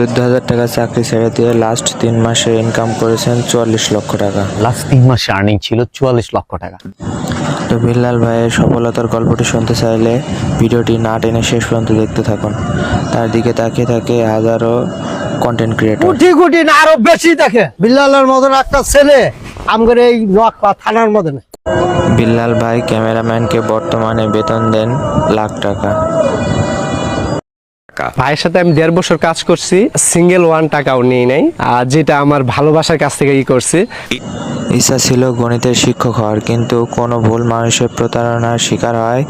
14,000 টাকা চাকরি ছেড়ে দিয়ে লাস্ট 3 মাসে ইনকাম করেছেন 44 লক্ষ টাকা। লাস্ট 3 মাসে আর্নিং ছিল 44 লক্ষ টাকা। তো বিল্লাল ভাইয়ের সফলতার গল্পটি শুনতে চাইলে ভিডিওটি না টেনে শেষ পর্যন্ত দেখতে থাকুন। তার দিকে তাকিয়ে থাকে হাজারো কন্টেন্ট ক্রিয়েটর। কোটি কোটি না আরো বেশি দেখে বিল্লালের মতন একটা ছেলে আমগর এই নোয়াখালী থানার মধ্যে নেই। বিল্লাল ভাই ক্যামেরাম্যানকে বর্তমানে বেতন দেন লাখ টাকা। ভাইয়ের সাথে আমি 1.5 বছর কাজ করছি, সিঙ্গেল 1 টাকাও নিই নাই, আর যেটা আমার ভালোবাসার কাছ থেকে করছি। ইচ্ছা ছিল গণিতের শিক্ষক হওয়ার, কিন্তু কোনো ভুল মানুষের প্রতারণার শিকার হয়,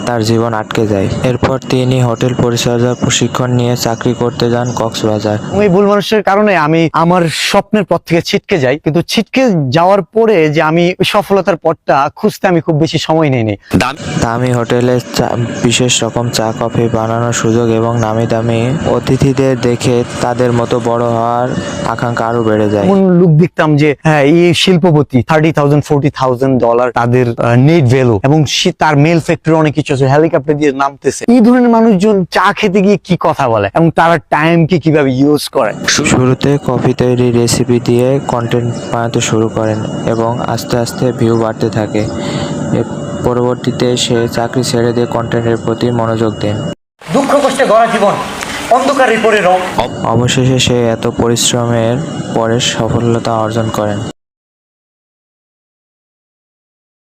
তার জীবন আটকে যায়। এরপর তিনি হোটেল পরিচর্যার প্রশিক্ষণ নিয়ে চাকরি করতে যান কক্সবাজার। ওই ভুল মানুষের কারণে আমি আমার স্বপ্নের পথ থেকে ছিটকে যাই, কিন্তু ছিটকে যাওয়ার পরে যে আমি সফলতার পথটা খুঁজতে আমি খুব বেশি সময় নেইনি। দামি হোটেলে বিশেষ রকম চা কফি বানানোর সুযোগ এবং নামি দামি অতিথিদের দেখে তাদের মতো বড় হওয়ার আকাঙ্ক্ষা আরো বেড়ে যায়। এমন লোক দেখতাম যে হ্যাঁ এই শিল্পপতি $30,000 $40,000 তাদের নেট ভ্যালু, এবং তার মেল ফ্যাক্টরি অনেক কিছু আছে, হেলিকপ্টার দিয়ে নামতেছে। এই ধরনের মানুষজন চা খেতে গিয়ে কি কথা বলে এবং তারা টাইমকে কিভাবে ইউজ করে। শুরুতে কফি তৈরি রেসিপি দিয়ে কন্টেন্ট বানাতে শুরু করেন এবং আস্তে আস্তে ভিউ বাড়তে থাকে। পরবর্তীতে সে চাকরি ছেড়ে দিয়ে কন্টেন্টের প্রতি মনোযোগ দেন। দুঃখ কষ্টে গড়া জীবন অন্ধকারের পরে রং। অবশেষে সে এত পরিশ্রমের পরে সফলতা অর্জন করেন।